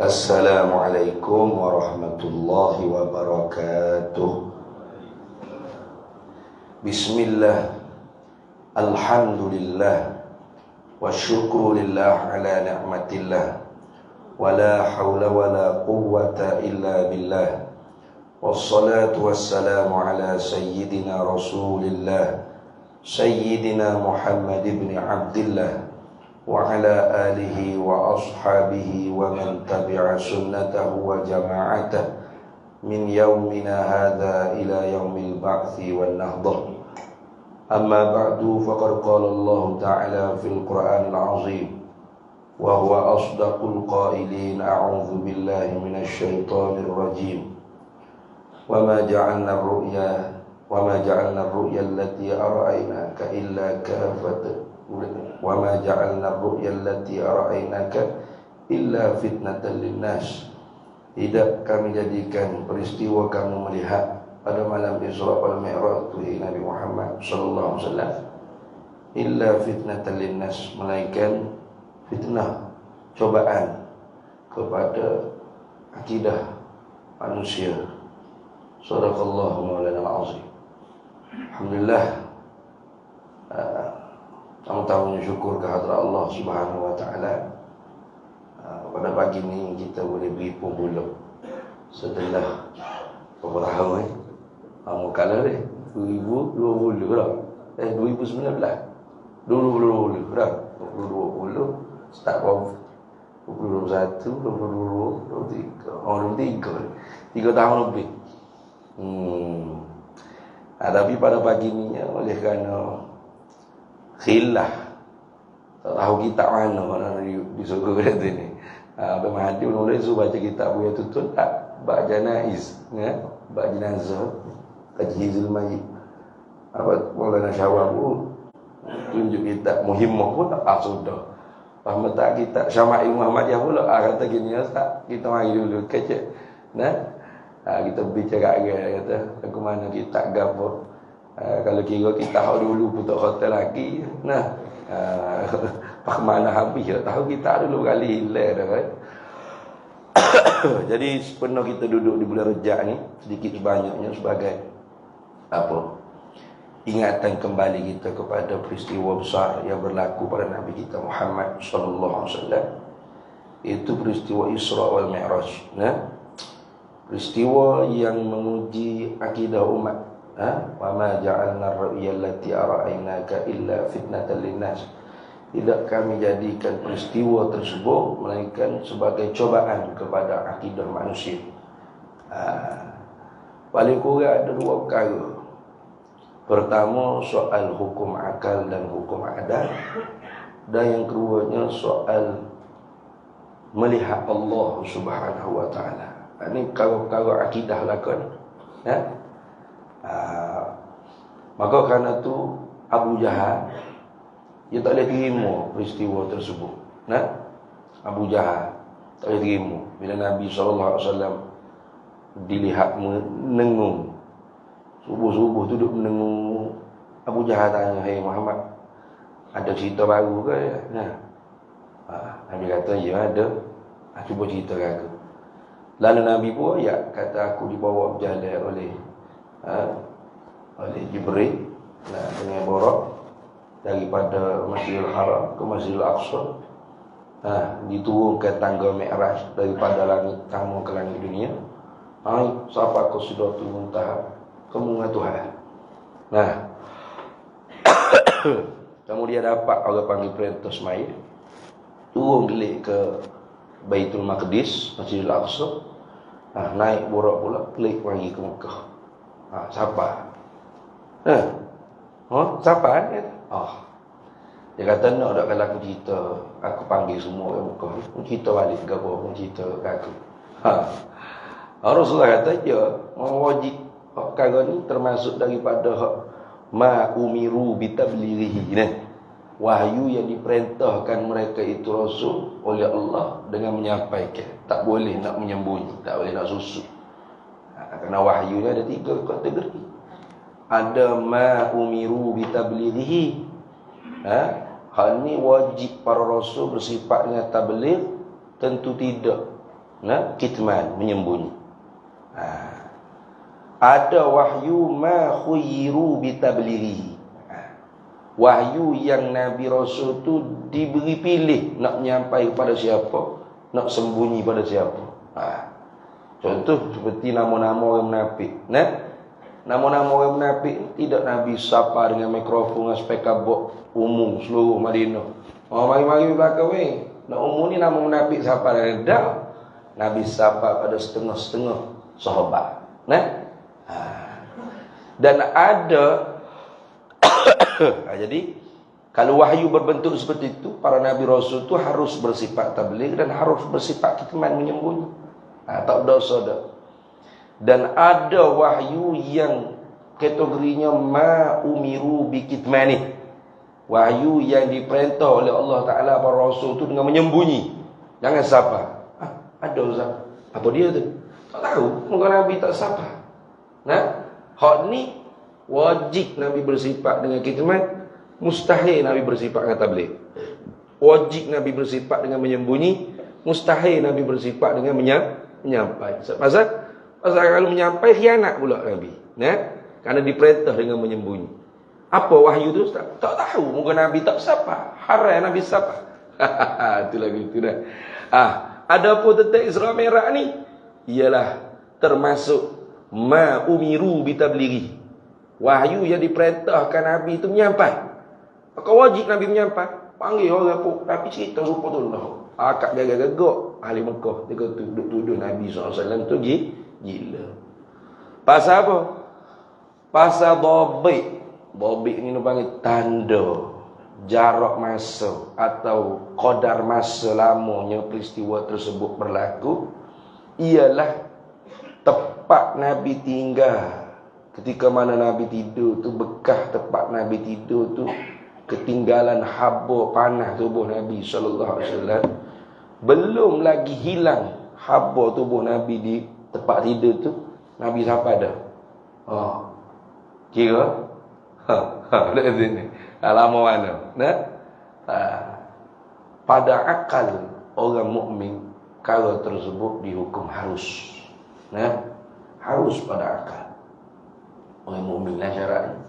Assalamualaikum warahmatullahi wabarakatuh. Bismillah, alhamdulillah, wa syukurillah ala ni'matillah, wa la hawla wa la quwwata illa billah. Wassalatu wassalamu ala sayyidina rasulillah, sayyidina Muhammad ibn Abdillah, wa ala alihi wa ashabihi wa man tabi'a sunnatahu wa jama'atah min yawmina hadha ila yawmil ba'thi wal nahdah. Amma ba'du, faqad qala Allah ta'ala fil Qur'anil 'azim wa huwa asdaqul qailin, a'udzu billahi minasy syaithanir rajim. Wa ma ja'alna ar-ru'ya allati ara'aynaka illa kafatan wa ma ja'alna ar-ru'ya allati ara'aynaka illa fitnatan lin-nas. Tidak kami jadikan peristiwa kamu melihat pada malam Isra wal Mi'raj itu Nabi Muhammad sallallahu alaihi wasallam illa fitnatan lin-nas, melainkan fitnah, cobaan kepada akidah manusia. Sadaqallahu maulana al-azim. Alhamdulillah, tamu-tamunya syukur kehadrat Allah Subhanahu wa taala. Pada pagi ni kita boleh beri pemula setelah beberapa tahun kala ni 2020 dah. 2019 2020 dah. 2020 start of 2021 2022 23 tahun lebih. Tapi pada pagi ni oleh kerana khilaf, tak tahu kitab mana di surga kata ni. Abang Mahdi menulis suruh baca kitab Buya Tutun tak? Bak Janaiz, bak jenazah, Tajhizul Mayyit. Apa Maulana Syawal pun tunjuk kitab Muhimmah pun tak sudah. Faham tak kitab Syama'il Muhammadiyah pula kata gini, tak kita mari dulu kecek. Kita bicara kata aku mana kitab gapo. Kalau kira kita dulu putuk hotel lagi. Pak mana habis tak tahu kita dulu kali hilang dah kan. Jadi sepenuh kita duduk di bulan Rejab ni sedikit sebanyaknya sebagai apa? Ingatan kembali kita kepada peristiwa besar yang berlaku pada Nabi kita Muhammad sallallahu alaihi wasallam. Itu peristiwa Isra wal Mi'raj, peristiwa yang menguji akidah umat. Wa ma ja'alna ar-ru'ya allati ara'aynaka illa fitnatan lin-nas. Tidak kami jadikan peristiwa tersebut melainkan sebagai cobaan kepada akidah manusia. Paling kurang ada dua perkara. Pertama, soal hukum akal dan hukum adat. Dan yang keduanya soal melihat Allah Subhanahu wa taala. Ini perkara-perkara akidah lah kan. Maka kerana tu Abu Jahal dia tak boleh terima peristiwa tersebut. Abu Jahal tak boleh terima bila Nabi SAW dilihat menengung. Subuh-subuh tu duduk menengung. Abu Jahal tanya, "Hai Muhammad, ada cerita baru ke?" Nabi kata, "Ya ada." Cuba ceritakan aku. Lalu Nabi pun kata, "Aku dibawa berjalan oleh Jibril dengan Buraq daripada Masjidil Haram ke Masjidil Aqsa. Diturunkan tangga Mi'raj daripada langit tamu ke langit dunia. Siapa kau sudah turun tahap kamu dengan Tuhan." Kemudian dapat orang panggil perintah Ismail, turun gelik ke Baitul Maqdis, Masjidil Aqsa. Naik Buraq pula gelik pergi ke Mekah. Siapa? Siapa? Dia kata, "Nak tak kalau aku cerita, aku panggil semua orang Mekah, aku cerita balik ke apa, aku cerita ke aku." Rasulullah kata, "Ya, wajib perkara ni termasuk daripada ma umiru bitablighihi." Wahyu yang diperintahkan mereka itu Rasul oleh Allah dengan menyampaikan. Tak boleh nak menyembunyi, tak boleh nak susut. Kerana wahyu ni ada 3 kategori. ada ma umiru bitablighihi. Hal ni wajib para rasul bersifat dengan tabligh, tentu tidak kitman, menyembunyi. Ada wahyu ma khuyiru bitablighihi. Wahyu yang Nabi Rasul tu diberi pilih nak menyampaikan kepada siapa, nak sembunyi pada siapa. Contoh seperti nama-nama orang munafik. Nama-nama orang munafik tidak Nabi sapa dengan mikrofon dengan spekabot umum seluruh Madinah. Mari-mari belakang weh. Nak umum ni nama munafik sapa dan dak. Nabi sapa pada setengah-setengah sahabat. Dan ada jadi kalau wahyu berbentuk seperti itu, para Nabi Rasul itu harus bersifat tabligh dan harus bersifat kitman, menyembunyi. Tak dosa dah. Dan ada wahyu yang kategorinya ma umiru bikitmani. Wahyu yang diperintah oleh Allah Ta'ala para Rasul itu dengan menyembunyi. Jangan sapa. Ada Ustaz. Apa dia tu? Tak tahu. Mungkin Nabi tak sapa. Hak ni wajib Nabi bersifat dengan kitman, mustahil Nabi bersifat dengan tabligh. Wajib Nabi bersifat dengan menyembunyi, mustahil Nabi bersifat dengan menyampai. Pasal kalau menyampai khianat pula Nabi. Kerana diperintah dengan menyembunyi. Apa wahyu tu? Tak tahu. Mungkin Nabi tak sapa. Haram Nabi sapa. Itu lagu itu dah. Adapun tentang Isra Mi'raj ni, ialah termasuk ma umiru bitablighi. Wahyu yang diperintahkan Nabi itu menyampai. Maka wajib Nabi menyampai. Panggil orang pun, Nabi cerita rupa tu lah. Akak gagak-gagak ahli Mekah dia kata tuduh Nabi SAW tu gila. Pasal apa? Pasal dhabit. Dhabit ni panggil tanda jarak masa atau qadar masa lamanya peristiwa tersebut berlaku. Ialah tempat Nabi tinggal. Ketika mana Nabi tidur tu, bekas tempat Nabi tidur tu, ketinggalan haba panah tubuh Nabi SAW. Belum lagi hilang haba tubuh Nabi di tempat tidur tu, Nabi siapa dah? Kira? Dekat sini. Lama mana? Pada akal orang mukmin, perkara tersebut dihukum harus. Harus pada akal. Orang mukmin lah syaratnya.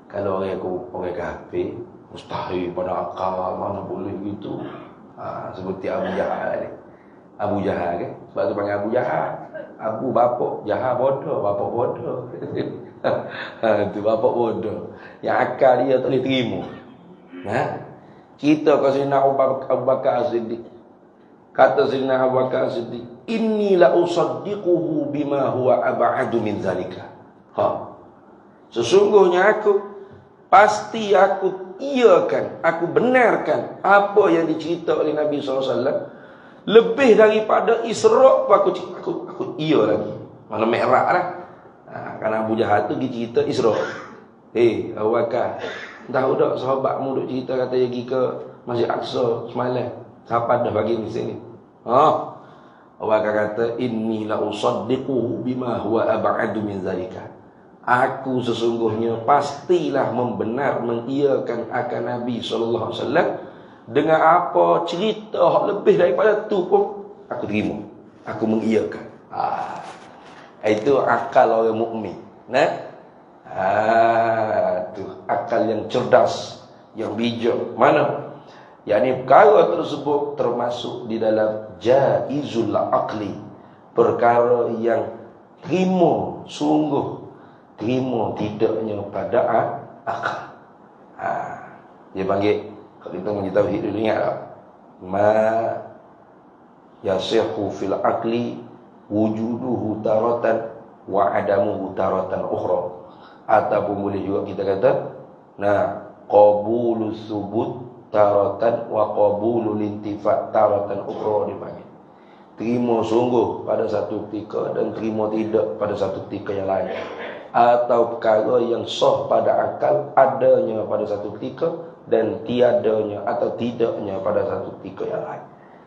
Kalau orang kafir, mustahil pada akal, mana boleh gitu. Seperti Abu Jahal ni. Abu Jahal kan? Sebab tu panggil Abu Jahal. Abu bapak, Jahal bodoh, bapak bodoh. Itu bapak bodoh. Yang akal dia tak boleh terima. Kita kata Sayyidina Abu Bakar As-Siddiq. Kata Sayyidina Abu Bakar As-Siddiq, inni la usaddiquhu bima huwa ab'adu min zalika. Sesungguhnya pasti aku iakan, aku benarkan apa yang dicerita oleh Nabi SAW. Lebih daripada Isra' aku iya lagi. Mana Mi'raj lah. Kerana Abu Jahal tu pergi cerita Isra'. Abu Bakar, tahu tak sahabatmu duk cerita kata dia pergi ke Masjid Aqsa semalam. Siapa dah bagi ni sini? Abu Bakar kata, inni la usaddiquhu bima huwa ab'adu min zalika. Aku sesungguhnya pastilah mengiyakan akan Nabi SAW. Dengan apa cerita lebih daripada tu pun aku terima, aku mengiyakan. Itu akal orang mukmin. Itu akal yang cerdas, yang bijak. Mana? Yakni perkara tersebut termasuk di dalam jaizul aqli, perkara yang terima tidaknya pada akal. Dia panggil, kalau kita menjadi tauhid dulu ingat tak? Ma yasihu fil aqli wujuduhu taratan wa adamuhu taratan ukhra. Ataupun boleh juga kita kata qabulus subut taratan wa qabulul intifat taratan ukhra dipanggil. Terima sungguh pada satu ketika dan terima tidak pada satu ketika yang lain. Atau perkara yang sah pada akal adanya pada satu ketika dan tiadanya atau tidaknya pada satu ketika yang lain.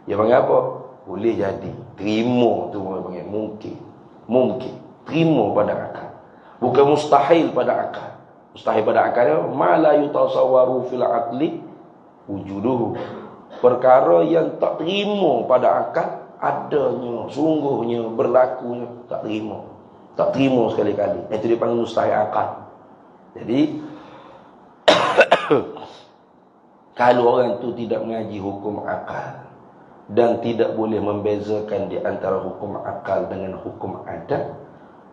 Dia panggil apa? Boleh jadi. Terima tu orang panggil mungkin. Terima pada akal. Bukan mustahil pada akal. Mustahil pada akal ma la yutasawwaru fil aqli wujuduhu. Perkara yang tak terima pada akal adanya, sungguhnya, berlakunya, tak terima. Tak terima sekali-kali. Itu dipanggil mustahil akal. Jadi kalau orang tu tidak mengaji hukum akal dan tidak boleh membezakan di antara hukum akal dengan hukum adat,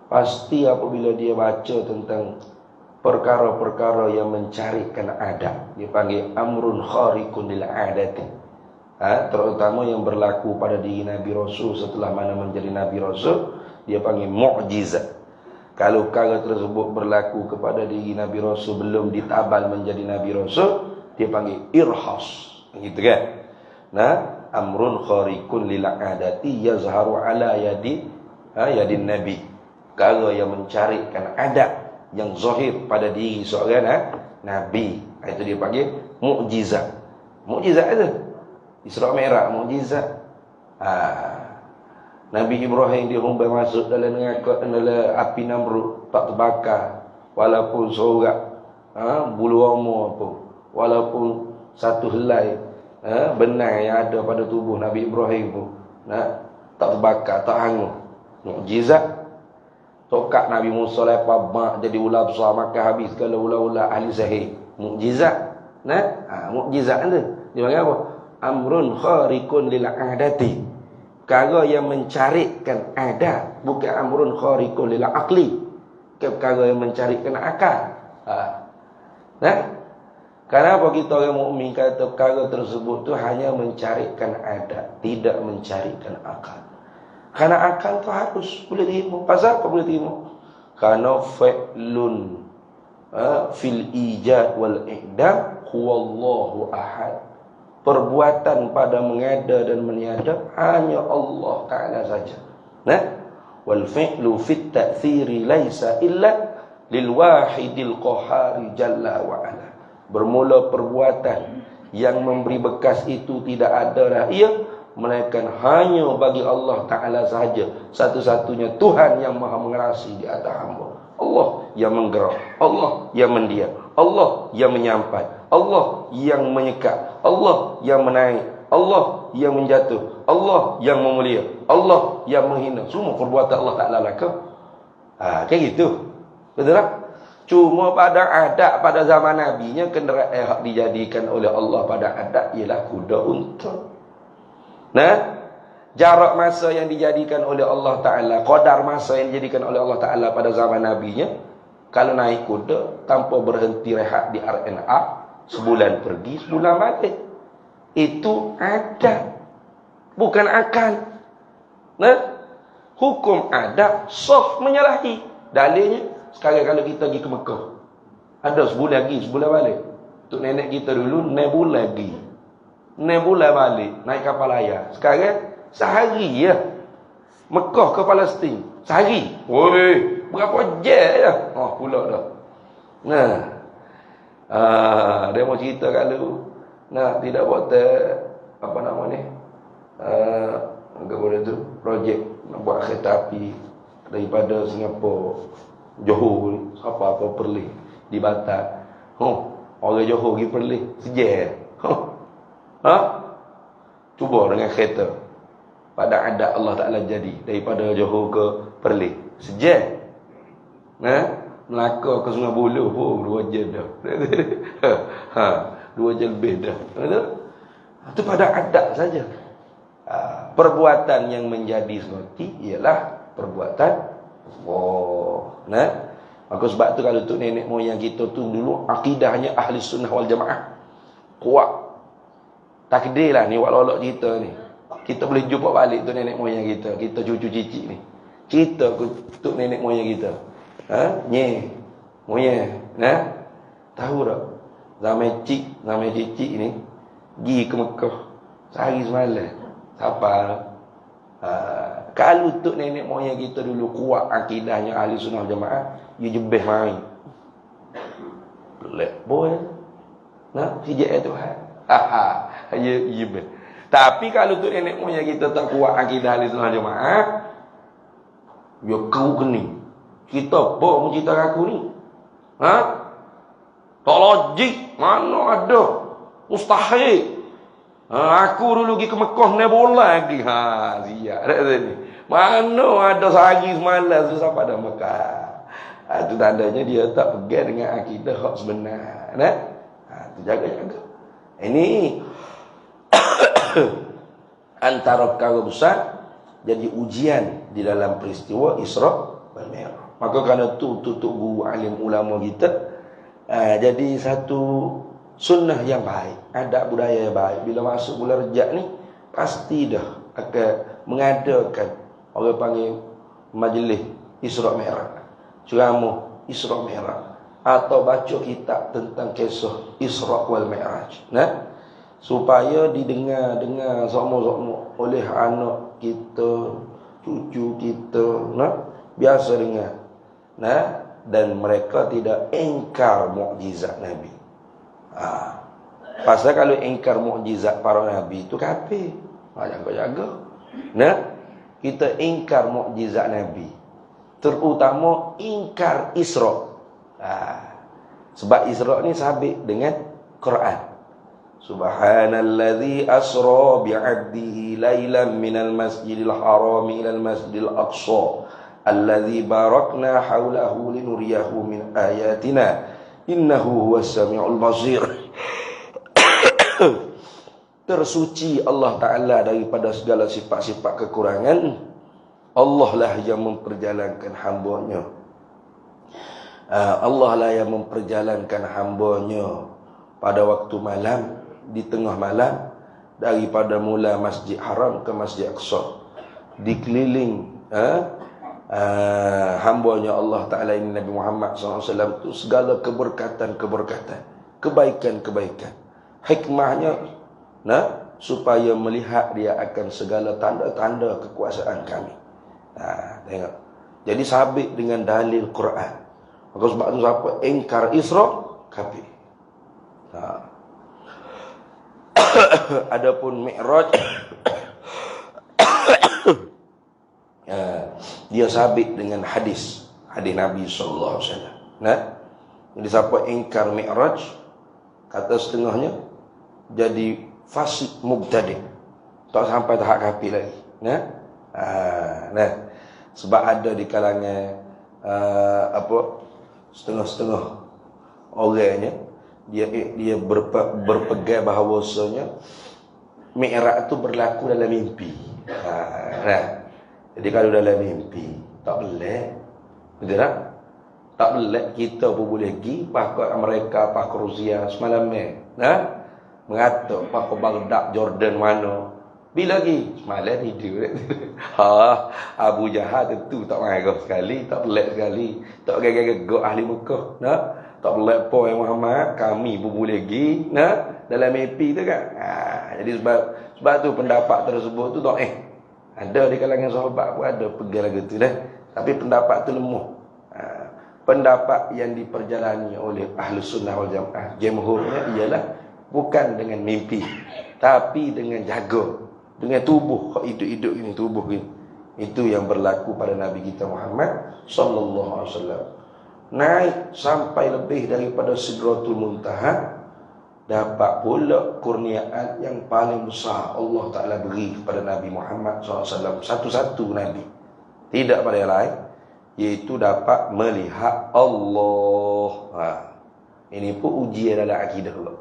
pasti apabila dia baca tentang perkara-perkara yang mencarikan adat, dia panggil amrun khariqun lil adati. Terutama yang berlaku pada diri Nabi Rasul setelah mana menjadi Nabi Rasul, dia panggil mu'jizat. Kalau perkara tersebut berlaku kepada diri Nabi Rasul belum ditabal menjadi Nabi Rasul, dia panggil irhas. Gitu kan? Nah, amrun khariqun lil adati yazharu ala yadin Nabi. Perkara yang mencarikan adat yang zahir pada diri seorang Nabi. Itu dia panggil mukjizat. Mukjizat itu Isra Mi'raj, mukjizat. Nabi Ibrahim dihumbai masuk dalam api Namrud, tak terbakar walaupun sorak bulu roma pun, walaupun satu helai benai yang ada pada tubuh Nabi Ibrahim pun tak terbakar, tak hangus. Mukjizat. Tokak Nabi Musa lepas mak jadi ular besar, maka habis kalau ular-ular ahli sihir. Mukjizat. Mukjizat tu dia panggil apa? Amrun khariqun lil adati. Perkara yang mencarikan adat, bukan amrun khariqun lil aqli. Perkara yang mencarikan akal. Kenapa kita orang mukmin kata perkara tersebut tu hanya mencarikan adat, tidak mencarikan akal? Karena akal tu harus boleh terima. Pasal apa boleh terima? Karena fa'lun fil ijad wal i'dam huwallahu ahad. Perbuatan pada mengada dan meniada hanya Allah Ta'ala saja. Wal fi'lu fit ta'thiri laisa illa lil wahidil qahari jalla wa ala. Bermula perbuatan yang memberi bekas itu tidak ada ia melainkan hanya bagi Allah Ta'ala sahaja, satu-satunya Tuhan yang maha mengerasi di atas hamba. Allah yang menggerak, Allah yang mendiam, Allah yang menyampai, Allah yang menyekat, Allah yang menaik, Allah yang menjatuh, Allah yang memulia, Allah yang menghina. Semua perbuatan Allah Ta'ala lakukan. Kayak gitu. Betul tak? Cuma pada adat pada zaman Nabi-nya kenderaan yang dijadikan oleh Allah pada adat ialah kuda unta. Jarak masa yang dijadikan oleh Allah Ta'ala, qadar masa yang dijadikan oleh Allah Ta'ala pada zaman Nabi-nya, kalau naik kuda tanpa berhenti rehat di RNA, sebulan pergi, sebulan balik. Itu adat, bukan akal. Hukum adat sah menyalahi. Dalilnya, sekarang kalau kita pergi ke Mekah, ada sebulan lagi, sebulan balik. Untuk nenek kita dulu, 6 bulan lagi, 6 bulan balik, naik kapal layar. Sekarang sehari ya, Mekah ke Palestin sehari. Woi, berapa jam ya? Pula dah. Dia mau cerita kalau tidak buat apa nama ni, apa tu, projek nak buat kereta api daripada Singapura Johor ni, apa Perlis di Batam. Orang Johor pergi Perlis sejak. Cuba dengan kereta. Pada adat Allah Ta'ala jadi daripada Johor ke Perlis sejak. Melaka ke Sungai Buloh pun 2 jam dah. 2 jam lebih dah. Itu pada adat saja. Perbuatan yang menjadi seperti ialah perbuatan maka sebab tu kalau tu nenek moyang kita tu dulu akidahnya ahli sunnah wal jamaah kuat. Takdir lah ni walolok cerita ni. Kita boleh jumpa balik tu nenek moyang kita, kita cucu cicit ni. Cerita tu nenek moyang kita. Moyang. Tahu tak? Zaman cicit ni pergi ke Mekah sehari semalam. Siapa? Kalau tu nenek moyang kita dulu kuat akidahnya ahli sunnah jamaah, dia jebeh main. Pelik boy. Sejak Tuhan. Ya jebeh. Tapi kalau tu nenek moyang kita tak kuat akidah ahli sunnah jamaah, dia kau kening. Cerita apa mu cerita aku ni? Ha? Tak logik. Mana ada? Mustahil. Aku dulu pergi ke Mekah ni bola lagi. Siap dah ni. Mana ada sehari semalam susah pada Mekah. Itu tandanya dia tak pegang dengan akidah hak sebenar. Itu jaga-jaga. Ini antara perkara besar jadi ujian di dalam peristiwa Isra wal Mi'raj. Maka kerana tu tutup guru alim ulama kita, jadi satu sunnah yang baik, adab budaya yang baik. Bila masuk bulan Rejab ni pasti dah akan mengadakan orang panggil majlis Isra Mi'raj, ceramah Isra Mi'raj, atau baca kitab tentang kisah Isra wal Mi'raj. Supaya didengar sama-sama oleh anak kita, cucu kita, biasa dengar. Dan mereka tidak ingkar mukjizat Nabi. Pasal kalau ingkar mukjizat para Nabi itu kafir. Jaga-jaga. Kita ingkar mukjizat Nabi, terutama ingkar Isra. Sebab Isra ni sabit dengan Quran. Subhanalladzi asra bi'abdihi lailan minal masjidil haram ilal masjidil aqsa alladzi barakna haulahu linuriyahu min ayatina innahu huwas samiul basir. Tersuci Allah Ta'ala daripada segala sifat-sifat kekurangan. Allah lah yang memperjalankan hamba-Nya. Allah lah yang memperjalankan hamba-Nya pada waktu malam, di tengah malam, daripada mula Masjid Haram ke Masjid Aqsa. Dikeliling hamba-Nya Allah Ta'ala ini Nabi Muhammad SAW itu segala keberkatan-keberkatan, kebaikan-kebaikan. Hikmahnya supaya melihat dia akan segala tanda-tanda kekuasaan kami. Tengok. Jadi sabit dengan dalil Quran. Maka sebab itu siapa ingkar Isra kafir. Adapun Mi'raj dia sabit dengan hadis Nabi sallallahu alaihi wasallam. Jadi siapa ingkar Mi'raj, kata setengahnya jadi fasik mubtadi', tak sampai tahap kafir lagi. Sebab ada di kalangan setengah-setengah orangnya dia berpegang bahawasanya Mi'raj itu berlaku dalam mimpi. Jadi kalau dalam mimpi tak boleh, betul tak? Tak boleh kita pun boleh pergi pakai Amerika, pakai Rusia semalam ni. Mengatuk pakai Baghdad, Jordan mana. Bila lagi? Semalam tidur. Abu Jahal tentu tak marah sekali, tak boleh sekali. Tak gegak-gegak ahli Mekah. Tak boleh apa yang Muhammad, kami pun boleh pergi dalam mimpi tu kan. Jadi sebab tu pendapat tersebut tu tak ada di kalangan sahabat pun ada pegang lagu tu dah. Tapi pendapat tu lemah. Pendapat yang diperjalani oleh Ahlus Sunnah wal Jamaah jumhurnya ialah bukan dengan mimpi, tapi dengan jaga, dengan tubuh, hidup-hidup ini, tubuh ini. Itu yang berlaku pada Nabi kita Muhammad sallallahu alaihi wasallam. Naik sampai lebih daripada Sidratul Muntaha, dapat pula kurniaan yang paling besar Allah Ta'ala beri kepada Nabi Muhammad SAW. Satu-satu Nabi, tidak pada yang lain, iaitu dapat melihat Allah. Ini pun ujian dalam akidah Allah.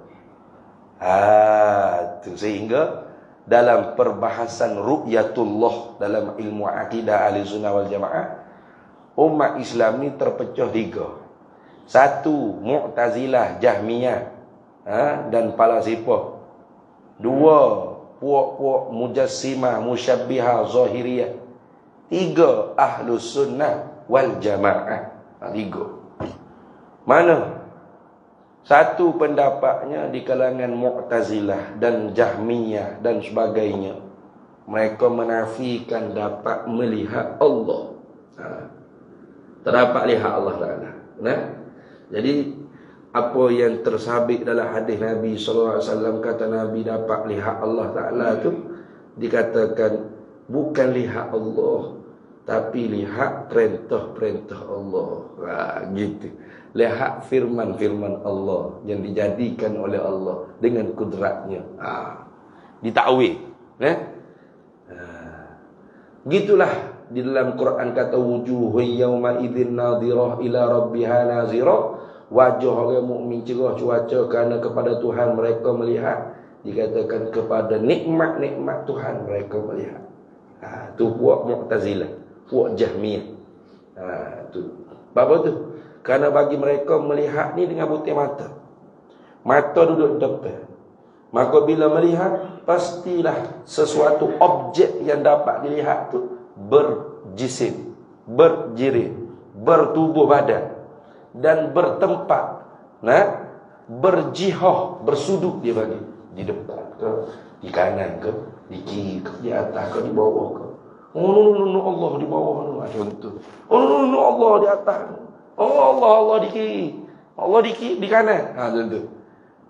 Sehingga dalam perbahasan ru'yatullah dalam ilmu akidah ahli sunnah wal jamaah, umat Islam ni terpecah tiga. Satu, Mu'tazilah, Jahmiyah dan Falasifah. Dua, puak-puak Mujassimah, Musyabbihah, Zahiriyah. Tiga, Ahlus Sunnah wal Jamaah. Tiga. Mana? Satu pendapatnya di kalangan Mu'tazilah dan Jahmiyah dan sebagainya. Mereka menafikan dapat melihat Allah. Terdapat lihat Allah Ta'ala. Jadi apa yang tersabit dalam hadis Nabi SAW, kata Nabi dapat lihat Allah Ta'ala tu, dikatakan bukan lihat Allah, tapi lihat perintah-perintah Allah. Gitu. Lihat firman-firman Allah yang dijadikan oleh Allah dengan kudratnya. Ditakwil. Gitulah di dalam Quran kata wujuhun yawma idzin nadhirah ila rabbiha nazirah. Wajah orang mukmin cerah cuaca kerana kepada Tuhan mereka melihat. Dikatakan kepada nikmat-nikmat Tuhan mereka melihat. Tu puak Mu'tazilah, puak Jahmiyah. Tu. Apa tu? Kerana bagi mereka melihat ni dengan butir mata. Mata duduk depan. Maka bila melihat, pastilah sesuatu objek yang dapat dilihat tu berjisim, berjirim, bertubuh badan dan bertempat, berjihah, bersudut dia bagi. Di depan ke, di kanan ke, di kiri ke, di atas ke, di bawah ke. Allah di bawah tu, contoh. Allah di atas. Allah di kiri. Allah di kiri, di kanan. Contoh.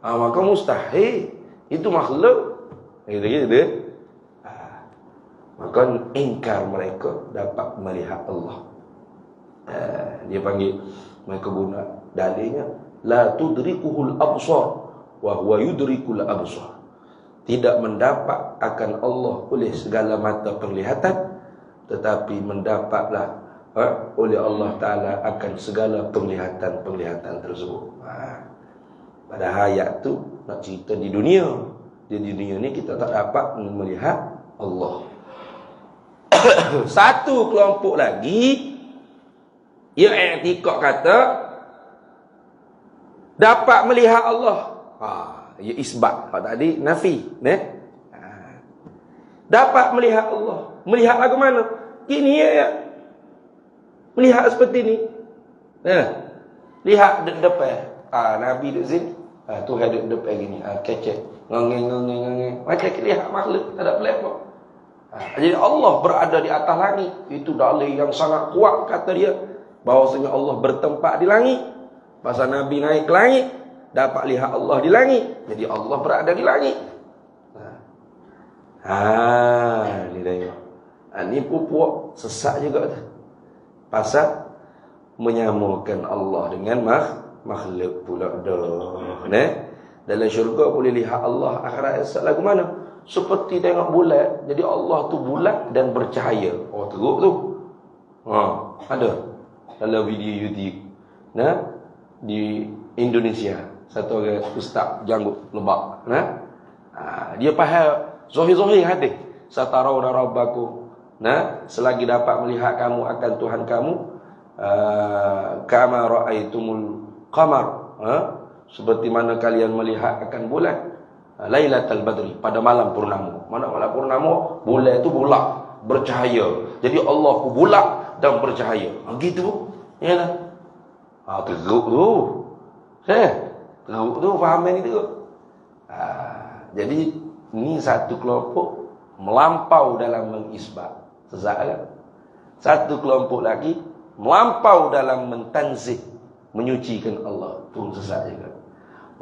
Maka mustahil itu makhluk. Gitu. Maka ingkar mereka dapat melihat Allah. Dia panggil, mereka guna dalilnya la tudrikuhul absar wa huwa yudrikul absar. Tidak mendapat akan Allah oleh segala mata penglihatan, tetapi mendapatlah oleh Allah Ta'ala akan segala penglihatan-penglihatan tersebut. Pada ayat tu nak cerita di dunia. Di dunia ni kita tak dapat melihat Allah. Satu kelompok lagi yang i'tikad kata dapat melihat Allah. Ya isbat. Tadi nafi, dapat melihat Allah. Melihat lagu mana? Gini ya. Melihat seperti ni. Lihat depan. Nabi duduk sini. Tuhan duduk depan gini. Kecek. Ngeng. Macam lihat makhluk. Tak ada pelepok. Jadi Allah berada di atas langit. Itu dalil yang sangat kuat kata dia. Bahawasanya Allah bertempat di langit. Pasal Nabi naik ke langit, dapat lihat Allah di langit. Jadi Allah berada di langit. Ni tengok. Ni puak sesat juga tu. Pasal menyamakan Allah dengan makhluk pula dah. Dalam syurga boleh lihat Allah, akhirat esok lagu mana? Seperti tengok bulat. Jadi Allah tu bulat dan bercahaya. Teruk tu. Ada dalam video YouTube. Di Indonesia, satu orang ustaz janggut lebak. Dia faham zahir-zahir hadis. Satarawna rabbakum. Selagi dapat melihat kamu akan Tuhan kamu, kama ra'aitumul qamar. Seperti mana kalian melihat akan bulan Lailatul Badri, pada malam purnama. Mana malam purnama, bulan itu bulat, bercahaya. Jadi Allah pun bulat dan bercahaya. Gitu. Yalah. Teruk tu. Teruk tu, faham ni teruk. Jadi ni satu kelompok melampau dalam mengisbat. Sesat kan? Satu kelompok lagi melampau dalam mentanzih, menyucikan Allah. Pun sesat juga.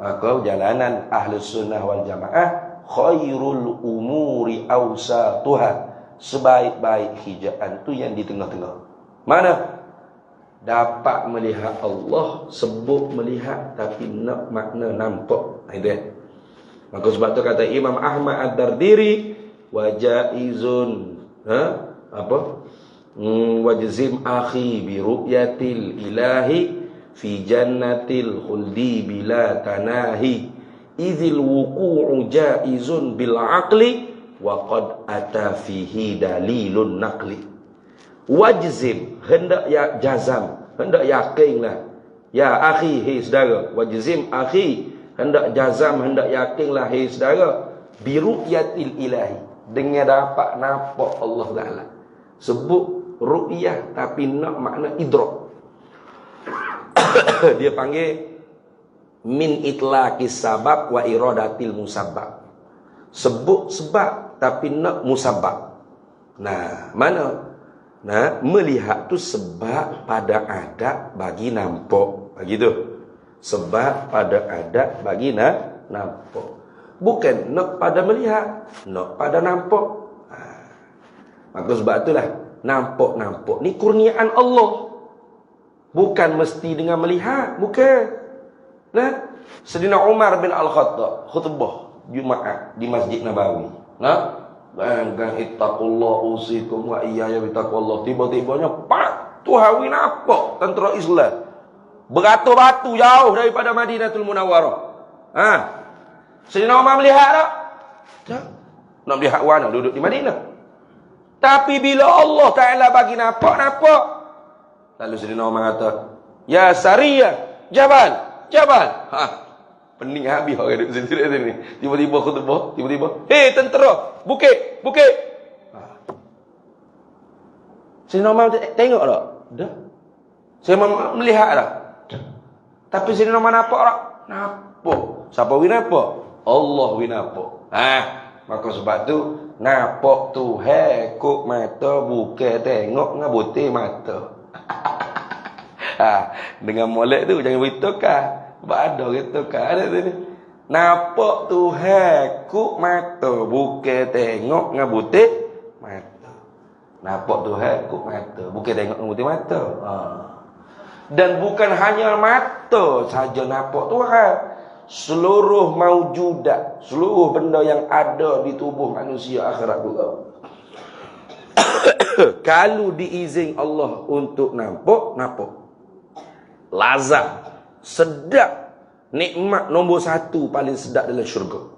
Maka jalanan Ahlus Sunnah wal Jamaah, khairul umuri awsatuha. Sebaik-baik hijaan tu yang di tengah-tengah. Mana? Dapat melihat Allah, sebut melihat tapi nak makna nampak. Itu. Maka sebab tu kata Imam Ahmad Ad-Dardiri, wajaizun wajzim akhi bi ru'yatil ilahi fi jannatil khuldi bila tanahi idzil wuqu'u jaizun bil aqli wa qad ata fihi dalilun naqli. Wajzim, hendak ya jazam, hendak yakinlah. Ya akhi, hei saudara. Wajzim akhi, hendak jazam, hendak yakinlah hei saudara. Biru'yatil ilahi, dengan dapat nampak Allah Ta'ala. Sebut ru'yah tapi nak makna idrak. Dia panggil min itlaqis sabab wa iradatil musabbab. Sebut sebab tapi nak musabbab. Mana? Melihat tu sebab pada adat bagi nampak. Begitu. Sebab pada adat bagi nampak. Bukan nak pada melihat, nak pada nampak. Maka sebab itulah Nampak-nampak ni kurniaan Allah. Bukan mesti dengan melihat, bukan. Nah, Sayyidina Umar bin Al-Khattab khutbah Jumaat di Masjid Nabawi. Nah, dan ittaqullah usikum wa iyaya bittaqullah. Tiba-tibanya pak Tuhawi nampak tentera Islam beratus-batu jauh daripada Madinatul Munawwarah. Sayyidina Umar melihat tak? Tak. Nak melihat mana duduk di Madinah. Tapi bila Allah Ta'ala bagi nampak. Lalu Sayyidina Umar kata, ya Sariyah, Jabal. Pening habis orang duduk situ ni. Tiba-tiba khutbah, tiba-tiba, hei tentera, bukit. Sayyidina Umar tengok tak? Dah. Sayyidina Umar melihat tak? Dah. Tapi Sayyidina Umar nampak tak? Nampak. Siapa win nampak? Allah win nampak. Maka sebab tu nampak tu kok mata bukan tengok ngabuti mata. Dengan molek tu jangan bertukar. Sebab ada bertukar ada tu ni. Nampak tu kok mata bukan tengok ngabuti mata. Nampak tu kok mata bukan tengok ngabuti mata. Dan bukan hanya mata saja nampak Tuhan. Seluruh maujudat, seluruh benda yang ada di tubuh manusia akhirat pula. Kalau diizin Allah untuk nampak. Lazat, sedap, nikmat nombor satu paling sedap dalam syurga.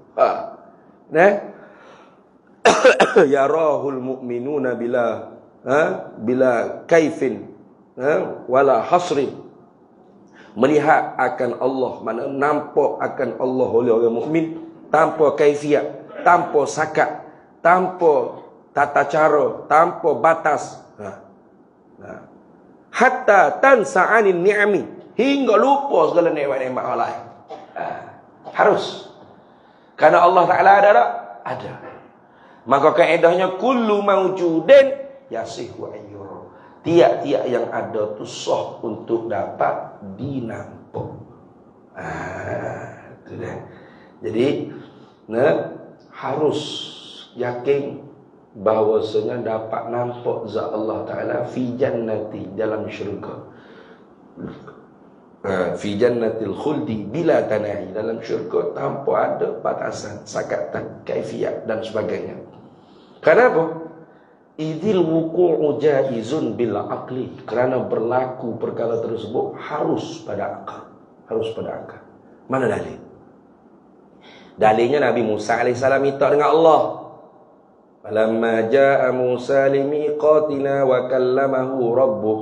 Yarahul mu'minuna bila kaifin wala hasrin. Melihat akan Allah, mana nampak akan Allah oleh orang mukmin tanpa kaifiat, tanpa sakat, tanpa tata cara, tanpa batas. Hatta tansa'anin ni'ami, hingga lupa segala nikmat-nikmat Allah lain. Harus. Karena Allah Ta'ala ada tak? Ada. Maka kaedahnya kullu mawjudin yasihu ayyur. Tiap-tiap yang ada tu sah untuk dapat dinampak. Itu dah. Jadi, harus yakin bahawasanya dapat nampak zat Allah Ta'ala fi jannati, dalam syurga. Fi jannatil khuldi bila tanahi, dalam syurga tanpa ada batasan, sakatan, kaifiat dan sebagainya. Kenapa? Idil wuqu'u jaizun bil aqli, kerana berlaku perkara tersebut harus pada akal. Mana dalil? Dalilnya Nabi Musa AS minta dengan Allah. Falamma jaa Musa limiqatina wa kallamahu rabbuh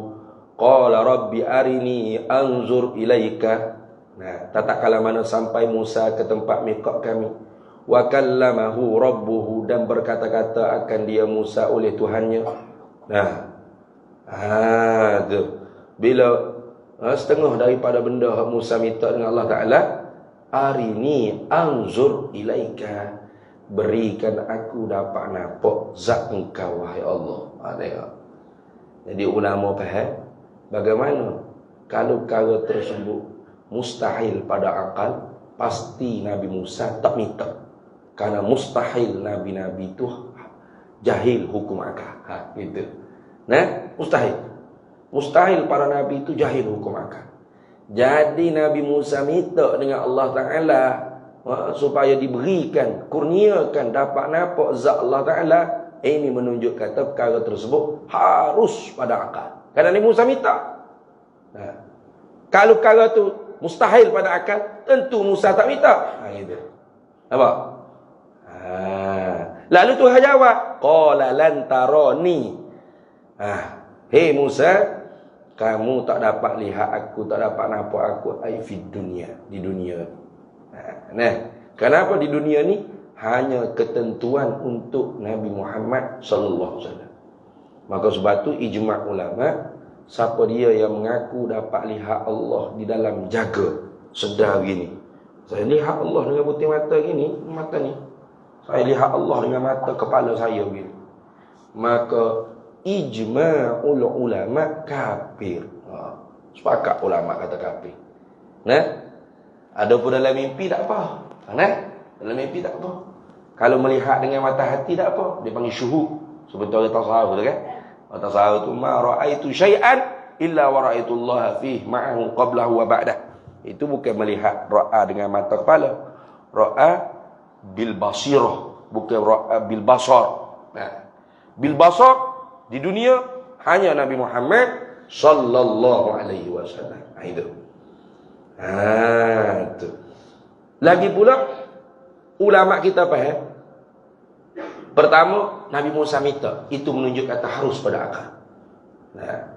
qala rabbi arini anzur ilaika. Tatkala mana sampai Musa ke tempat miqat kami, wa kallamahu rabbuhu, dan berkata-kata akan dia Musa oleh Tuhannya. Tu bila setengah daripada benda Musa minta dengan Allah Ta'ala, arini anzur ilaika, berikan aku dapat nampak zat engkau wahai Allah. Tengok. Jadi ulama faham bagaimana kalau perkara tersebut mustahil pada akal, pasti Nabi Musa tak minta. Karena mustahil Nabi-Nabi itu jahil hukum akal. Gitu. Mustahil para Nabi itu jahil hukum akal. Jadi Nabi Musa minta dengan Allah Ta'ala supaya diberikan, kurniakan dapat nampak zat Allah Ta'ala. Ini menunjukkan perkara tersebut harus pada akal. Kerana Nabi Musa minta. Kalau perkara itu mustahil pada akal, tentu Musa tak minta. Gitu. Nampak? Lalu Tuhan jawab, qala lan tarani. Hei Musa, kamu tak dapat lihat aku, tak dapat nampak aku fid dunia, di dunia. Kenapa di dunia ni hanya ketentuan untuk Nabi Muhammad sallallahu alaihi wasallam. Maka sebab tu ijma' ulama, siapa dia yang mengaku dapat lihat Allah di dalam jaga sedar gini. Saya lihat Allah dengan putih mata gini, mata ni. Saya lihat Allah dengan mata kepala saya begini. Maka ijma'ul ulama kafir. Sepakat ulama kata kafir. Adapun dalam mimpi tak apa. Dalam mimpi tak apa. Kalau melihat dengan mata hati tak apa. Dia panggil syuhud. Sebentar tasawuf tu kan. Kata sahabat tu, ma ra'aitu syai'an illa wa ra'aitullaha fih ma'ahu qablahu wa ba'dah. Itu bukan melihat ra'a dengan mata kepala. Ra'a bil basirah, bukan ra'a bil basar. Nah, bil basar di dunia hanya Nabi Muhammad sallallahu alaihi wasallam. Itu. Itu. Lagi pula ulama kita faham. Pertama, Nabi Musa minta, itu menunjuk kata harus pada akal. Nah.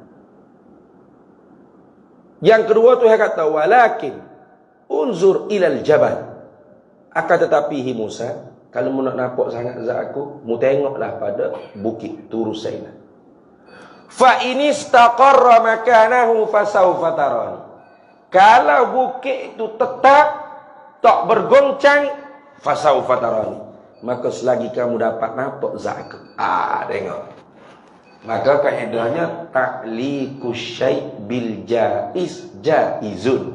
Yang kedua Tuhan kata walakin unzur ilal jabal. Akan tetapi Musa, kalau mu nak nampak sangat zat aku, mu tengoklah pada bukit Tur Saina. Fa in istaqarra makanahu fasawfa tarani. Kalau bukit itu tetap tak bergoncang, fasawfa tarani, maka selagi kamu dapat nampak zat aku. Tengok. Maka kaedahnya ta'liqus syai' bil jaiz jaizun.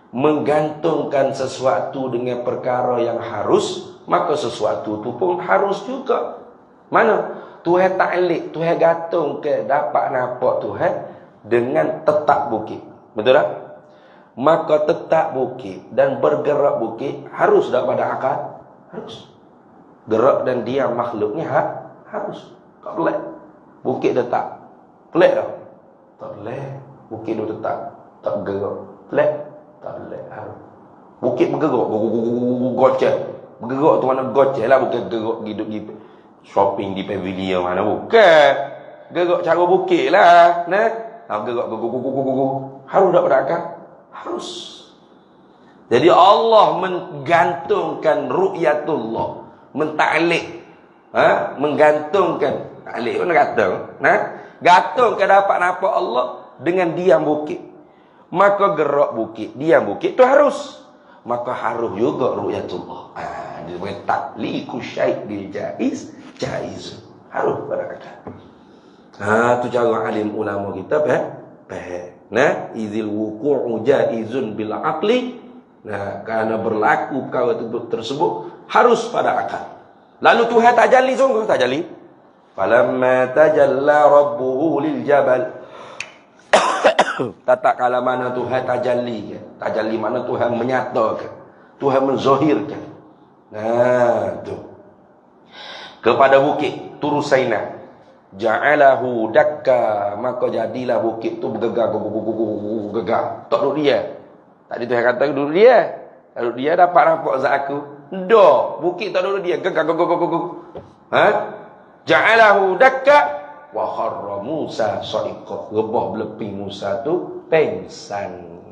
Menggantungkan sesuatu dengan perkara yang harus, maka sesuatu itu pun harus juga. Mana? Tuhan ta'liq, Tuhan gantung ke dapat nampak Tuhan dengan tetap bukit. Betul tak? Maka tetap bukit dan bergerak bukit harus dapat akal. Harus. Gerak dan diam makhluknya harus. Tak boleh. Bukit tetap. Pelik tak? Tak boleh. Bukit itu tetap. Tak gerak. Pelik? Tak boleh. Bukit bergerak. Gocek. Bergerak tu mana gocek lah. Bukan gerak hidup di shopping di pavilion mana. Bukan. Gerak cara bukit lah. Gerak. Harus dapat akal. Harus. Jadi Allah menggantungkan ru'yatullah. Menta'liq. Menggantungkan. Ta'liq mana gantung? Gantung ke dapat nampak Allah dengan diam bukit. Maka gerak bukit, diam bukit itu harus. Maka harus juga ru'yatullah. Dia panggil ta'liqus syai' bil jaiz jaiz. Harus pada akal. Tu cara alim ulama kita faham. Izil wuqu'u jaizun bil aqli. Kerana berlaku perkara tersebut harus pada akal. Lalu Tuhan tajalli sungguh tajalli. Falamma tajalla rabbuhu lil jabal. Tak kala mana Tuhan tajalli. Tajalli mana Tuhan menyatakan, Tuhan menzahirkan. Tu. Kepada bukit Tur Saina. Ja'alahu dakka, maka jadilah bukit tu bergegar. Tak duduk dia. Tadi Tuhan kata duduk dia. Duduk dia dapat nampak zat aku. Dah, bukit tak duduk dia. Gegar. Ja'alahu dakka wa kharra Musa sa'iqa. Rebah beleping Musa tu pengsan.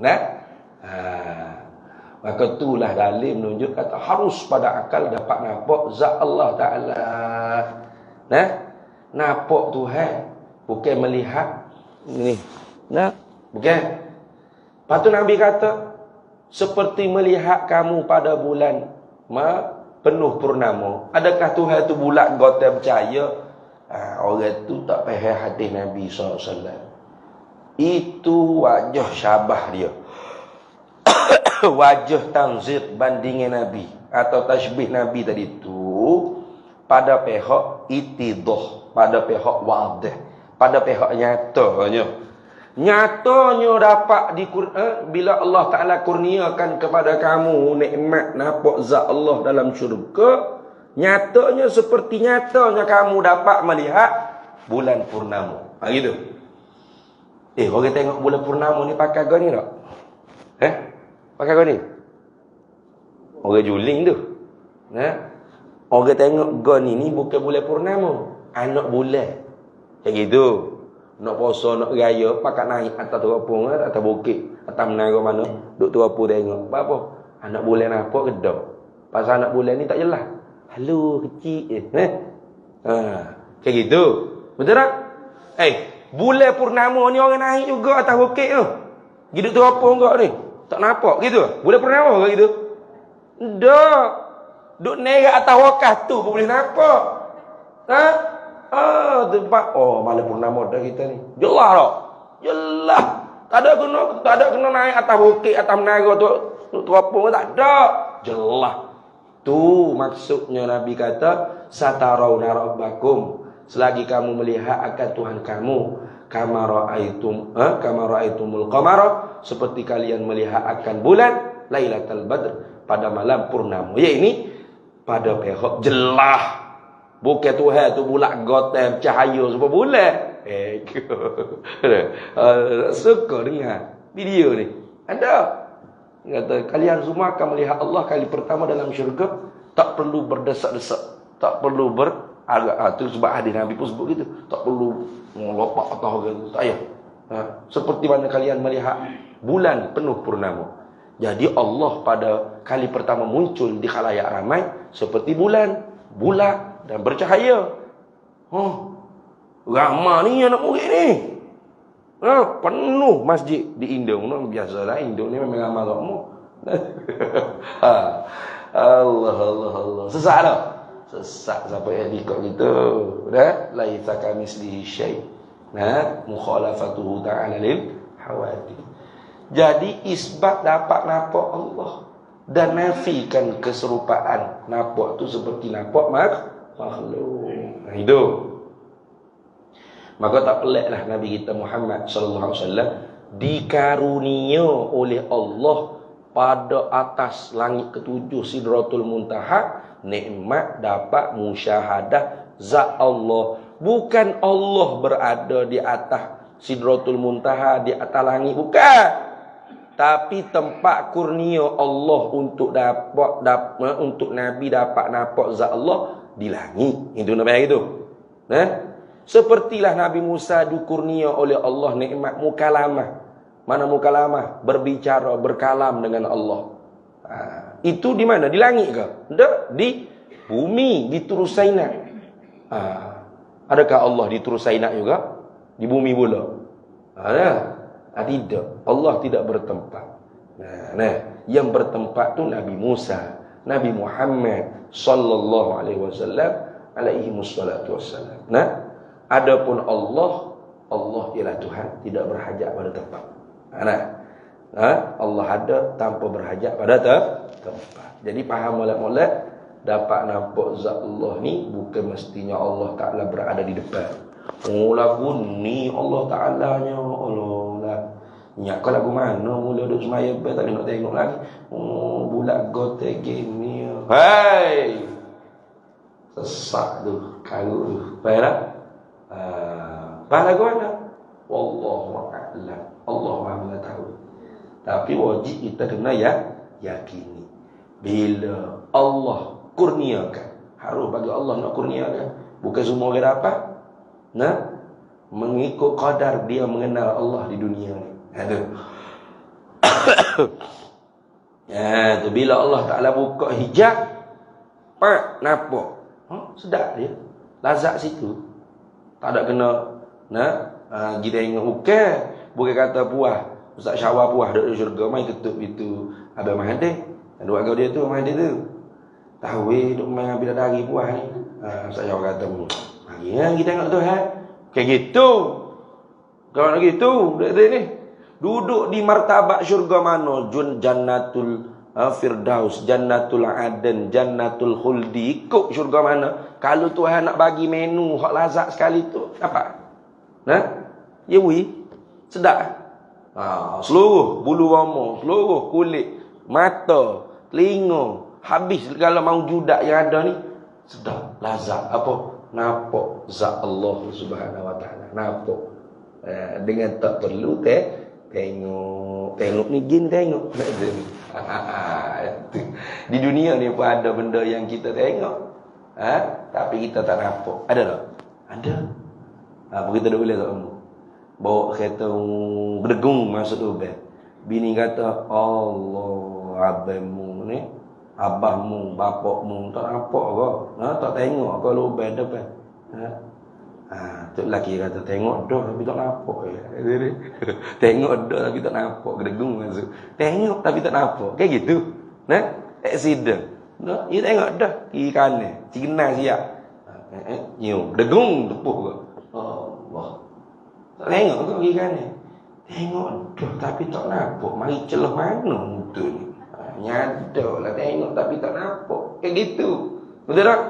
Maka itulah dalil menunjuk kata harus pada akal dapat nampak zat Allah Ta'ala. Nampak Tuhan, bukan melihat ni. Bukan. Lepas tu Nabi kata seperti melihat kamu pada bulan penuh purnama. Adakah Tuhan tu bulat kau percaya? Orang tu tak faham hadis Nabi SAW. Itu wajah syabah dia. Wajah tanzir bandingin Nabi atau tasbih Nabi tadi tu pada pihak itidah, pada pihak wadah, pada pihak nyatanya dapat bila Allah Ta'ala kurniakan kepada kamu nikmat nampak zat Allah dalam syurga, nyatanya seperti nyatanya kamu dapat melihat bulan purnama. Gitu. Orang tengok bulan purnama ni pakai gani tak? Pakai gani? Orang juling tu. Orang tengok gani ni bukan bulan purnama, anak bulan. Macam gitu. Nak puasa, nak raya, pakat naik atas terapung, atas bukit, atas menara mana, duk terapung tengok. Apa? Anak bulan apa ke dah? Pasal anak bulan ni tak jelas. Halo, kecil macam gitu. Betul tak? Bulan purnama ni orang naik juga atas bukit tu. Hidup terapung kau ni. Tak nampak gitu? Bulan purnama ke gitu? Dah. Duk naik atas wakas tu pun boleh nampak. Tempat malam purnama dah kita ni. Jelas tak? Jelas. Tak ada kena naik atas bukit, atas menara tu terapung tak ada. Jelas. Tu maksudnya Nabi kata satarawna rabbakum. selagi kamu melihat akan Tuhan kamu, kama ra'aitumul qamara, seperti kalian melihat akan bulan Lailatul Badr, pada malam purnama. Ya, ini pada pihak jelas. Bukan Tuhan tu bulat gotem cahaya sebab bulan. Suka dengar video ni. Ada. Kata kalian semua akan melihat Allah kali pertama dalam syurga, tak perlu berdesak-desak, tak perlu beragak. Tu sebab hadis Nabi pun sebut gitu. Tak perlu melompat atau gitu. Tak payah. Seperti mana kalian melihat bulan penuh purnama. Jadi Allah pada kali pertama muncul di khalayak ramai seperti bulan, bulat dan bercahaya. Ramai ni anak murid ni. Penuh masjid di Indo. Biasalah Indo ni memang ramai semua. Allah. Sesak tak? Sesak sampai yang ikut gitu. Dah? Laisa kamislihi syai'. Mukhalafatuhu ta'ala lil hawadith. Jadi isbat dapat nampak Allah dan nafikan keserupaan. Nampak tu seperti nampak makhluk. Itu. Maka tak peliklah Nabi kita Muhammad sallallahu alaihi wasallam dikarunia oleh Allah pada atas langit ketujuh Sidratul Muntaha nikmat dapat musyahadah zat Allah. Bukan Allah berada di atas Sidratul Muntaha, di atas langit, bukan. Tapi tempat kurnia Allah untuk untuk Nabi dapat nampak zat Allah di langit. Itu namanya itu. Sepertilah Nabi Musa dikurnia oleh Allah nikmat mukalamah. Mana mukalamah? Berbicara, berkalam dengan Allah. Itu di mana? Di langit ke? Tak, di bumi, di Tur Saina. Adakah Allah di Tur Saina juga? Di bumi pula? Ada? Tidak. Allah tidak bertempat. Yang bertempat tu Nabi Musa, Nabi Muhammad sallallahu alaihi wasallam alaihi wassalatu wassalam. Adapun Allah ialah Tuhan, tidak berhajat pada tempat. Allah ada tanpa berhajat pada tempat. Jadi faham molek-molek dapat nampak zat Allah ni bukan mestinya Allah Taala berada di depan. Lagu ni Allah Ta'alanya Allah. Ingat kau lagu mana mula duduk semaya tak nak tengok lagi. Bulat gote gini. Hai. Sesak tu, karut tu. Faham tak? Faham lagu mana? Wallahu a'lam. Allah Maha tahu. Tapi wajib kita kena yakini. Bila Allah kurniakan, harus bagi Allah nak kurniakan. Bukan semua orang dapat. Mengikut qadar dia mengenal Allah di dunia ni. Tu bila Allah Taala buka hijab, nampak. Sedap dia. Lazat situ. Tak ada kena kita ingat bukan kata puas. Ustaz Syawal puas duduk di syurga mai ketuk itu. Abang Mahathir. Dua agak dia tu Mahathir tu. Tahu duk main bidadari puas ni. Ustaz Syawal kata, "Mari kita tengok Tuhan." Kayak gitu. Kalau nak gitu, ni duduk di martabat syurga mana? Jannatul Firdaus, Jannatul Aden, Jannatul Khuldi. Ikut syurga mana? Kalau Tuhan nak bagi menu hak lazat sekali tu, apa? Ya sedap. Seluruh bulu roma, seluruh kulit, mata, telinga, habis segala maujudat yang ada ni sedap, lazat. Apa? Nampak zat Allah Subhanahu wa taala. Nampak. Dengan tak perlu tengok ni jin tengok. Di dunia ni pun ada benda yang kita tengok. Tapi kita tak nampak. Ada tak? Ada. Apa kita dah boleh tak kamu? Bawa kereta berdegung masuk ubah. Bini kata, "Allah, abangmu ni, abahmu, bapakmu tak nampak ke? Tak tengok ke lubang depan?" Tu lelaki kata, "Tengok dah tapi tak nampak." Tengok dah tapi tak nampak. Gedegung masuk. Tengok tapi tak nampak. Kayak gitu. Accident. You tengok dah kiri kanan. Signal siap. Gedegung tepuh ke? Allah. Tak tengok ke kiri kanan? Tengok dah tapi tak nampak. Mari celah mana betul ni? Nyadar lah tengok tapi tak nampak. Kayak gitu. Betul tak?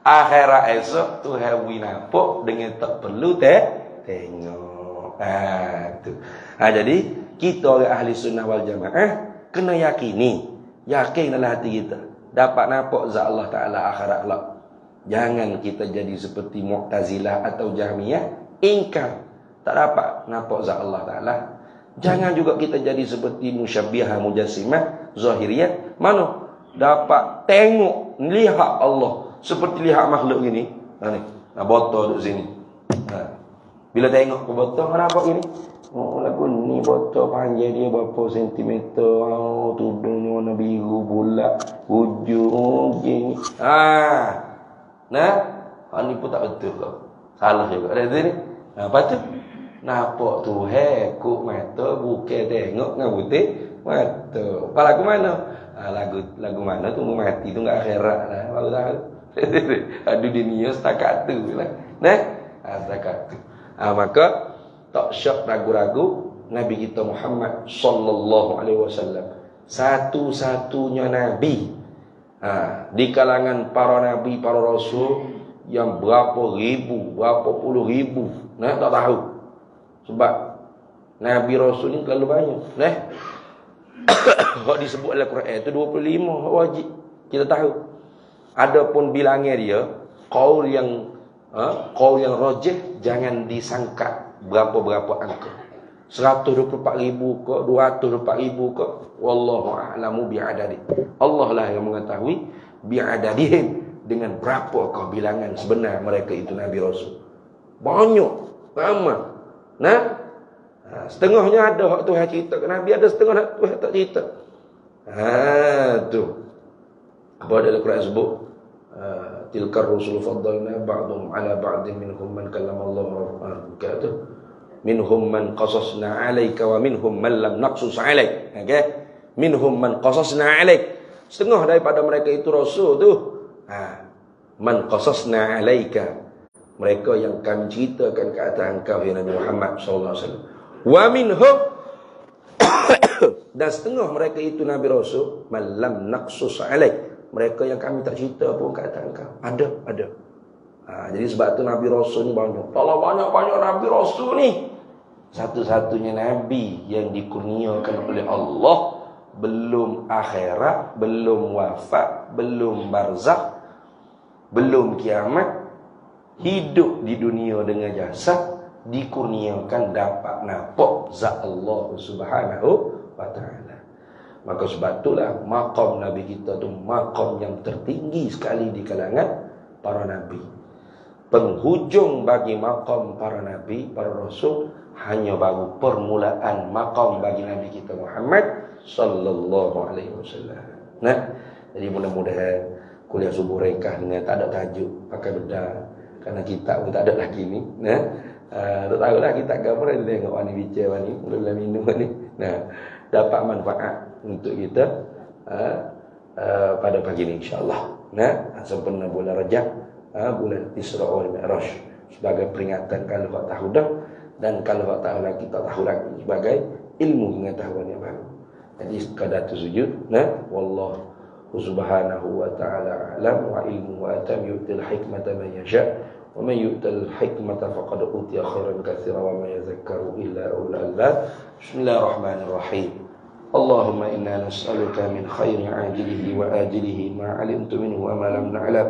Akhirat esok Tuhan beri nampak dengan tak perlu tengok. Tu. Jadi kita orang ahli sunnah wal jamaah kena yakin dalam hati kita dapat nampak zat Allah Taala akhirat kelak. Jangan kita jadi seperti Mu'tazilah atau Jahmiyah ingkar tak dapat nampak zat Allah Taala. Jangan juga kita jadi seperti Musyabbihah, Mujassimah, Zahiriyah. Mana dapat tengok, lihat Allah seperti lihat makhluk gini. Ni, botol duduk sini. Bila tengok ke botol, kenapa gini? Oh, lagu ni botol panjang dia berapa sentimeter. Oh, tudungnya warna biru bulat, hujung gini. Nah, ni pun tak betul kau. Salah juga. Ada sini. Lepas tu nampak tu kuk mata bukan tengok dengan putih mata. Kalau lagu mana? Lagu mana tunggu mati tu enggak akhirat lah. Baru tahu. Ada dunia setakat tu lah. Nah, setakat tu. Maka tak syak ragu-ragu Nabi kita Muhammad sallallahu alaihi wasallam satu-satunya nabi di kalangan para nabi, para rasul yang berapa puluh ribu. Nah, tak tahu. Sebab Nabi Rasul ni terlalu banyak. Kalau disebut dalam Quran itu 25 wajib kita tahu. Adapun bilangnya dia qaul yang rajih jangan disangka berapa angka. 124,000 ke 224,000 ke wallahu a'lamu bi'adadi. Allah lah yang mengetahui bi'adadihim dengan berapa bilangan sebenar mereka itu Nabi Rasul. Banyak, ramai. Setengahnya ada hak Tuhan cerita ke Nabi, ada setengah Tuhan tak cerita. Tu. Apa dalam Quran sebut? Tilkar rusul faddalna ba'dhum 'ala ba'din minhum man kallama Allah tu. Minhum man qasasna 'alaika wa minhum man lam naqsus 'alaik. Okey. Minhum man qasasna 'alaik. Setengah daripada mereka itu rasul tu. Man qasasna 'alaika. Mereka yang kami ceritakan ke atas engkau ya Nabi Muhammad sallallahu alaihi wasallam. Wa minhum dan setengah mereka itu Nabi Rasul malam naqsus alaik. Mereka yang kami tak cerita pun ke atas engkau. Ada. Jadi sebab tu Nabi Rasul ni banyak. Kalau banyak-banyak Nabi Rasul ni, satu-satunya Nabi yang dikurniakan oleh Allah belum akhirat, belum wafat, belum barzakh, belum kiamat, hidup di dunia dengan jasad, dikurniakan dapat nampak zat Allah Subhanahu wa taala. Maka sebab itulah maqam Nabi kita tu maqam yang tertinggi sekali di kalangan para nabi. Penghujung bagi maqam para nabi, para rasul hanya baru permulaan maqam bagi Nabi kita Muhammad sallallahu alaihi wasallam. Jadi mudah-mudahan kuliah subuh ringkas dengan tak ada tajuk, pakai bedah. Karena kitab pun tak ada lagi ni. Tak tahulah kitab gambar dia tengok ni bicara ni, mula minum ni. Dapat manfaat untuk kita pada pagi ni insya-Allah. Sempena bulan Rajab, bulan Isra wal Mi'raj sebagai peringatan kalau tak tahu dah dan kalau tak tahu lagi tak tahu lagi sebagai ilmu pengetahuan yang baru. Jadi sekadar tu sujud, wallahu subhanahu wa ta'ala a'lam wa ilmu wa atam yu'til hikmata man yasha wa man yu'tal hikmata faqad utiya khairan katsiran wa ma yadhakkaru illa ulul albab. Bismillahirrahmanirrahim. Allahumma inna nas'aluka min khairi 'ajilihi wa ajilihi ma 'alimtu minhu wa ma lam na'lam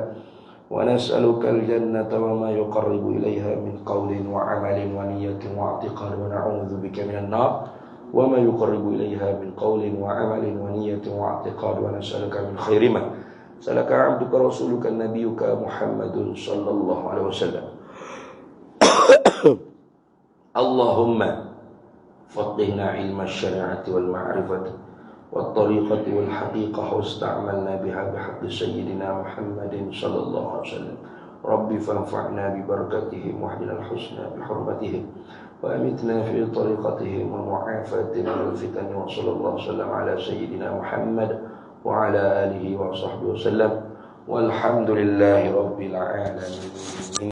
wa nas'aluka al-jannata wa ma yuqarribu ilayha min qawlin wa 'amalin wa niyyatin wa i'tiqad wa na'udzu bika minan nar wa ma yuqarribu ilayha min qawlin wa 'amalin wa niyyatin wa i'tiqad wa nas'aluka min khairi ma salaka 'abduka rasuluka nabiyyuka Muhammadun sallallahu alaihi wasallam. Allahumma faqihna 'ilma asy-syari'ati wal ma'rifati wat tariqati wal haqiqah wasta'malna biha bihaqqi sayyidina Muhammadin sallallahu alaihi wasallam. Rabbi fanfa'na bi barakatihim wa hdina al-husna bi hurmatihim wa amitna fi tariqatihim wa mu'afatina min al-fitan wa sallallahu wasallam ala sayyidina Muhammad wa ala alihi wa sahbihi wasallam walhamdulillahi rabbil alamin.